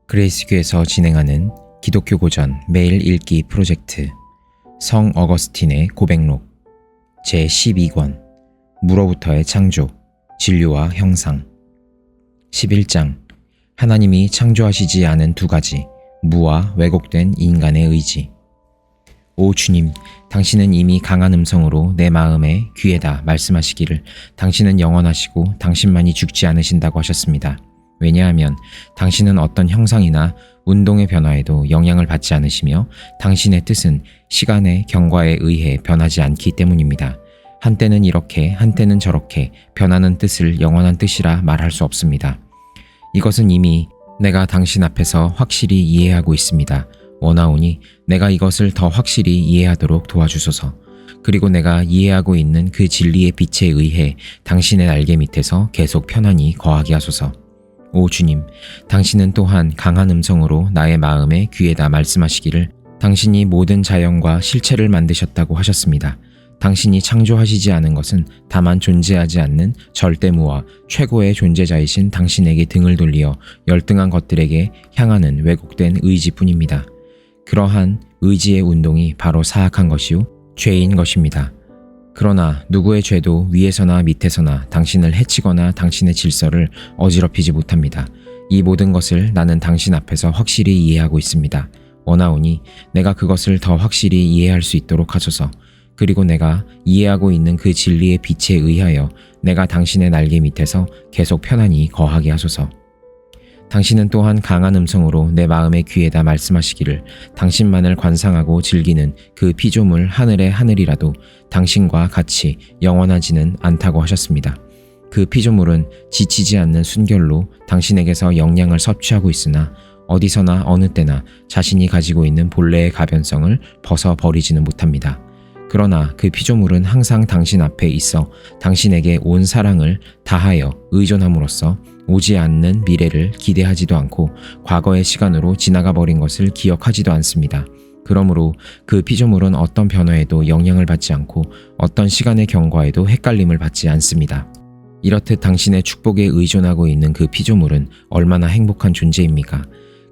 그레이스교에서 진행하는 기독교 고전 매일 읽기 프로젝트 성 어거스틴의 고백록 제12권 무로부터의 창조, 진료와 형상 11장 하나님이 창조하시지 않은 두 가지, 무와 왜곡된 인간의 의지. 오 주님, 당신은 이미 강한 음성으로 내 마음에 귀에다 말씀하시기를 당신은 영원하시고 당신만이 죽지 않으신다고 하셨습니다. 왜냐하면 당신은 어떤 형상이나 운동의 변화에도 영향을 받지 않으시며 당신의 뜻은 시간의 경과에 의해 변하지 않기 때문입니다. 한때는 이렇게 한때는 저렇게 변하는 뜻을 영원한 뜻이라 말할 수 없습니다. 이것은 이미 내가 당신 앞에서 확실히 이해하고 있습니다. 원하오니 내가 이것을 더 확실히 이해하도록 도와주소서. 그리고 내가 이해하고 있는 그 진리의 빛에 의해 당신의 날개 밑에서 계속 편안히 거하게 하소서. 오 주님, 당신은 또한 강한 음성으로 나의 마음에 귀에다 말씀하시기를 당신이 모든 자연과 실체를 만드셨다고 하셨습니다. 당신이 창조하시지 않은 것은 다만 존재하지 않는 절대무와 최고의 존재자이신 당신에게 등을 돌리어 열등한 것들에게 향하는 왜곡된 의지뿐입니다. 그러한 의지의 운동이 바로 사악한 것이요 죄인 것입니다. 그러나 누구의 죄도 위에서나 밑에서나 당신을 해치거나 당신의 질서를 어지럽히지 못합니다. 이 모든 것을 나는 당신 앞에서 확실히 이해하고 있습니다. 원하오니 내가 그것을 더 확실히 이해할 수 있도록 하소서. 그리고 내가 이해하고 있는 그 진리의 빛에 의하여 내가 당신의 날개 밑에서 계속 편안히 거하게 하소서. 당신은 또한 강한 음성으로 내 마음의 귀에다 말씀하시기를 당신만을 관상하고 즐기는 그 피조물 하늘의 하늘이라도 당신과 같이 영원하지는 않다고 하셨습니다. 그 피조물은 지치지 않는 순결로 당신에게서 영양을 섭취하고 있으나 어디서나 어느 때나 자신이 가지고 있는 본래의 가변성을 벗어버리지는 못합니다. 그러나 그 피조물은 항상 당신 앞에 있어 당신에게 온 사랑을 다하여 의존함으로써 오지 않는 미래를 기대하지도 않고 과거의 시간으로 지나가 버린 것을 기억하지도 않습니다. 그러므로 그 피조물은 어떤 변화에도 영향을 받지 않고 어떤 시간의 경과에도 헷갈림을 받지 않습니다. 이렇듯 당신의 축복에 의존하고 있는 그 피조물은 얼마나 행복한 존재입니까?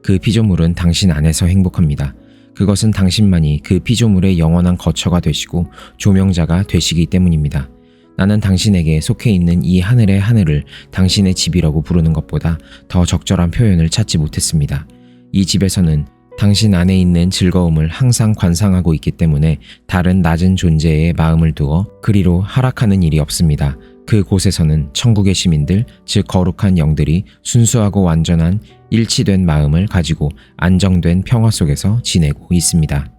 그 피조물은 당신 안에서 행복합니다. 그것은 당신만이 그 피조물의 영원한 거처가 되시고 조명자가 되시기 때문입니다. 나는 당신에게 속해 있는 이 하늘의 하늘을 당신의 집이라고 부르는 것보다 더 적절한 표현을 찾지 못했습니다. 이 집에서는 당신 안에 있는 즐거움을 항상 관상하고 있기 때문에 다른 낮은 존재에 마음을 두어 그리로 하락하는 일이 없습니다. 그곳에서는 천국의 시민들, 즉 거룩한 영들이 순수하고 완전한 일치된 마음을 가지고 안정된 평화 속에서 지내고 있습니다.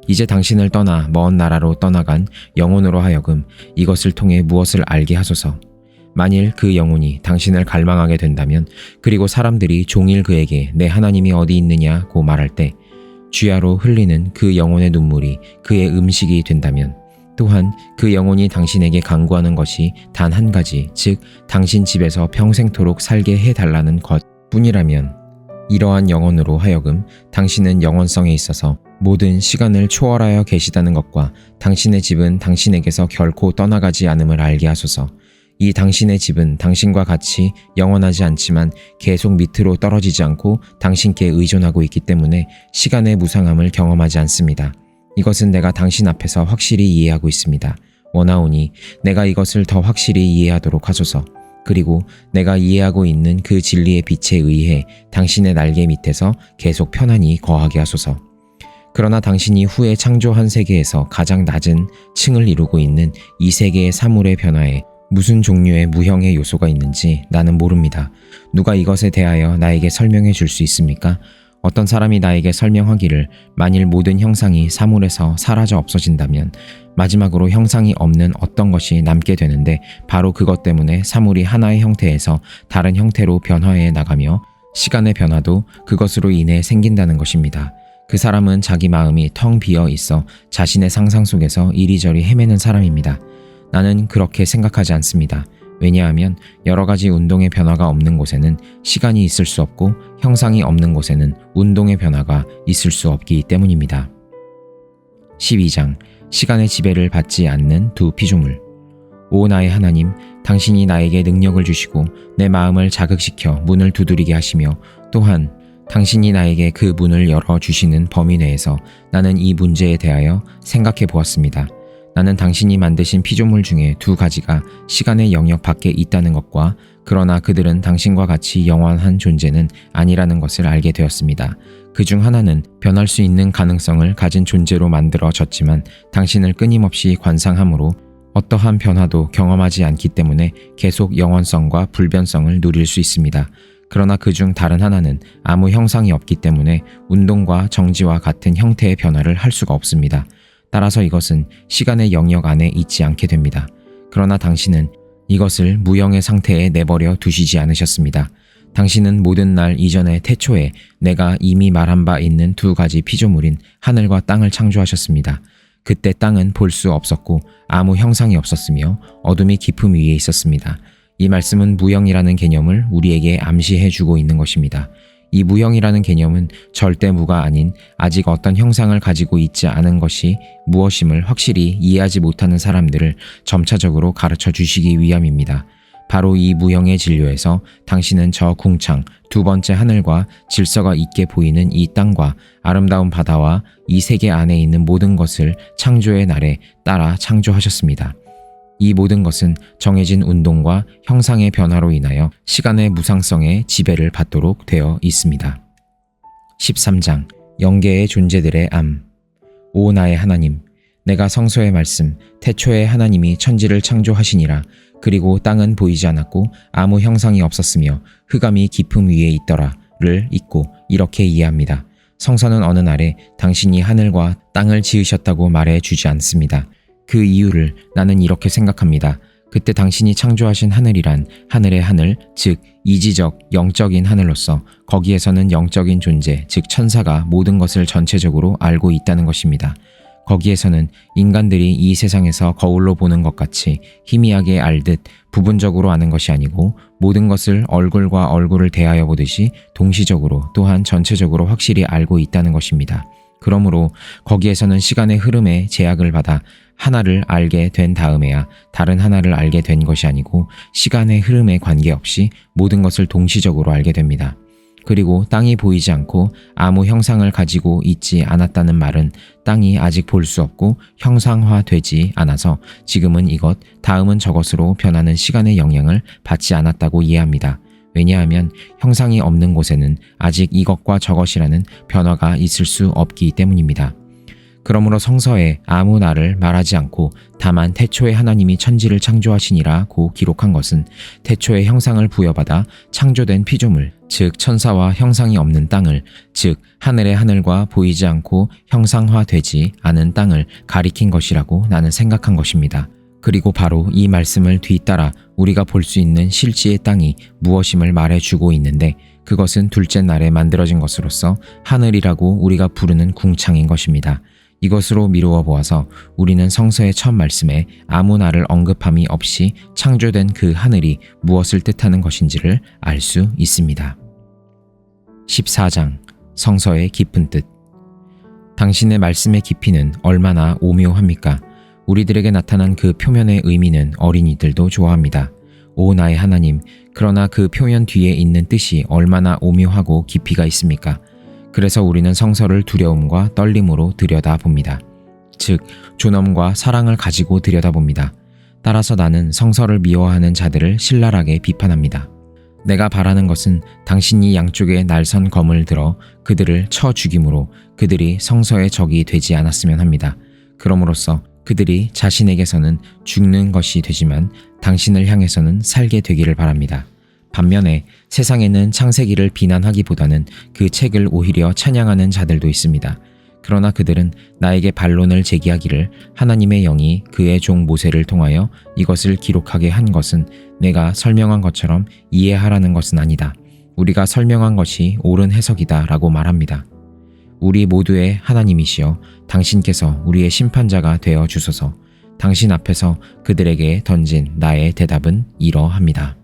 이제 당신을 떠나 먼 나라로 떠나간 영혼으로 하여금 이것을 통해 무엇을 알게 하소서. 만일 그 영혼이 당신을 갈망하게 된다면, 그리고 사람들이 종일 그에게 내 하나님이 어디 있느냐고 말할 때 쥐하로 흘리는 그 영혼의 눈물이 그의 음식이 된다면, 또한 그 영혼이 당신에게 간구하는 것이 단 한 가지, 즉 당신 집에서 평생토록 살게 해달라는 것 뿐이라면, 이러한 영혼으로 하여금 당신은 영원성에 있어서 모든 시간을 초월하여 계시다는 것과 당신의 집은 당신에게서 결코 떠나가지 않음을 알게 하소서. 이 당신의 집은 당신과 같이 영원하지 않지만 계속 밑으로 떨어지지 않고 당신께 의존하고 있기 때문에 시간의 무상함을 경험하지 않습니다. 이것은 내가 당신 앞에서 확실히 이해하고 있습니다. 원하오니 내가 이것을 더 확실히 이해하도록 하소서. 그리고 내가 이해하고 있는 그 진리의 빛에 의해 당신의 날개 밑에서 계속 편안히 거하게 하소서. 그러나 당신이 후에 창조한 세계에서 가장 낮은 층을 이루고 있는 이 세계의 사물의 변화에 무슨 종류의 무형의 요소가 있는지 나는 모릅니다. 누가 이것에 대하여 나에게 설명해 줄 수 있습니까? 어떤 사람이 나에게 설명하기를 만일 모든 형상이 사물에서 사라져 없어진다면 마지막으로 형상이 없는 어떤 것이 남게 되는데, 바로 그것 때문에 사물이 하나의 형태에서 다른 형태로 변화해 나가며 시간의 변화도 그것으로 인해 생긴다는 것입니다. 그 사람은 자기 마음이 텅 비어 있어 자신의 상상 속에서 이리저리 헤매는 사람입니다. 나는 그렇게 생각하지 않습니다. 왜냐하면 여러 가지 운동의 변화가 없는 곳에는 시간이 있을 수 없고 형상이 없는 곳에는 운동의 변화가 있을 수 없기 때문입니다. 12장 시간의 지배를 받지 않는 두 피조물. 오 나의 하나님, 당신이 나에게 능력을 주시고 내 마음을 자극시켜 문을 두드리게 하시며 또한 당신이 나에게 그 문을 열어주시는 범위 내에서 나는 이 문제에 대하여 생각해 보았습니다. 나는 당신이 만드신 피조물 중에 두 가지가 시간의 영역 밖에 있다는 것과 그러나 그들은 당신과 같이 영원한 존재는 아니라는 것을 알게 되었습니다. 그 중 하나는 변할 수 있는 가능성을 가진 존재로 만들어졌지만 당신을 끊임없이 관상함으로 어떠한 변화도 경험하지 않기 때문에 계속 영원성과 불변성을 누릴 수 있습니다. 그러나 그 중 다른 하나는 아무 형상이 없기 때문에 운동과 정지와 같은 형태의 변화를 할 수가 없습니다. 따라서 이것은 시간의 영역 안에 있지 않게 됩니다. 그러나 당신은 이것을 무형의 상태에 내버려 두시지 않으셨습니다. 당신은 모든 날 이전의 태초에 내가 이미 말한 바 있는 두 가지 피조물인 하늘과 땅을 창조하셨습니다. 그때 땅은 볼 수 없었고 아무 형상이 없었으며 어둠이 깊음 위에 있었습니다. 이 말씀은 무형이라는 개념을 우리에게 암시해주고 있는 것입니다. 이 무형이라는 개념은 절대무가 아닌 아직 어떤 형상을 가지고 있지 않은 것이 무엇임을 확실히 이해하지 못하는 사람들을 점차적으로 가르쳐 주시기 위함입니다. 바로 이 무형의 진료에서 당신은 저 궁창, 두 번째 하늘과 질서가 있게 보이는 이 땅과 아름다운 바다와 이 세계 안에 있는 모든 것을 창조의 날에 따라 창조하셨습니다. 이 모든 것은 정해진 운동과 형상의 변화로 인하여 시간의 무상성에 지배를 받도록 되어 있습니다. 13장 영계의 존재들의 암. 오 나의 하나님, 내가 성서의 말씀 태초에 하나님이 천지를 창조하시니라. 그리고 땅은 보이지 않았고 아무 형상이 없었으며 흑암이 깊음 위에 있더라를 읽고 이렇게 이해합니다. 성서는 어느 날에 당신이 하늘과 땅을 지으셨다고 말해 주지 않습니다. 그 이유를 나는 이렇게 생각합니다. 그때 당신이 창조하신 하늘이란 하늘의 하늘, 즉 이지적, 영적인 하늘로서 거기에서는 영적인 존재, 즉 천사가 모든 것을 전체적으로 알고 있다는 것입니다. 거기에서는 인간들이 이 세상에서 거울로 보는 것 같이 희미하게 알듯 부분적으로 아는 것이 아니고 모든 것을 얼굴과 얼굴을 대하여 보듯이 동시적으로 또한 전체적으로 확실히 알고 있다는 것입니다. 그러므로 거기에서는 시간의 흐름에 제약을 받아 하나를 알게 된 다음에야 다른 하나를 알게 된 것이 아니고 시간의 흐름에 관계없이 모든 것을 동시적으로 알게 됩니다. 그리고 땅이 보이지 않고 아무 형상을 가지고 있지 않았다는 말은 땅이 아직 볼 수 없고 형상화되지 않아서 지금은 이것, 다음은 저것으로 변하는 시간의 영향을 받지 않았다고 이해합니다. 왜냐하면 형상이 없는 곳에는 아직 이것과 저것이라는 변화가 있을 수 없기 때문입니다. 그러므로 성서에 아무 날을 말하지 않고 다만 태초에 하나님이 천지를 창조하시니라고 기록한 것은 태초에 형상을 부여받아 창조된 피조물, 즉 천사와 형상이 없는 땅을, 즉 하늘의 하늘과 보이지 않고 형상화되지 않은 땅을 가리킨 것이라고 나는 생각한 것입니다. 그리고 바로 이 말씀을 뒤따라 우리가 볼 수 있는 실지의 땅이 무엇임을 말해주고 있는데 그것은 둘째 날에 만들어진 것으로서 하늘이라고 우리가 부르는 궁창인 것입니다. 이것으로 미루어 보아서 우리는 성서의 첫 말씀에 아무 날을 언급함이 없이 창조된 그 하늘이 무엇을 뜻하는 것인지를 알 수 있습니다. 14장 성서의 깊은 뜻. 당신의 말씀의 깊이는 얼마나 오묘합니까? 우리들에게 나타난 그 표면의 의미는 어린이들도 좋아합니다. 오 나의 하나님, 그러나 그 표면 뒤에 있는 뜻이 얼마나 오묘하고 깊이가 있습니까? 그래서 우리는 성서를 두려움과 떨림으로 들여다봅니다. 즉, 존엄과 사랑을 가지고 들여다봅니다. 따라서 나는 성서를 미워하는 자들을 신랄하게 비판합니다. 내가 바라는 것은 당신이 양쪽에 날선 검을 들어 그들을 쳐 죽임으로 그들이 성서의 적이 되지 않았으면 합니다. 그럼으로써 그들이 자신에게서는 죽는 것이 되지만 당신을 향해서는 살게 되기를 바랍니다. 반면에 세상에는 창세기를 비난하기보다는 그 책을 오히려 찬양하는 자들도 있습니다. 그러나 그들은 나에게 반론을 제기하기를 하나님의 영이 그의 종 모세를 통하여 이것을 기록하게 한 것은 내가 설명한 것처럼 이해하라는 것은 아니다. 우리가 설명한 것이 옳은 해석이다 라고 말합니다. 우리 모두의 하나님이시여 당신께서 우리의 심판자가 되어 주소서. 당신 앞에서 그들에게 던진 나의 대답은 이러합니다.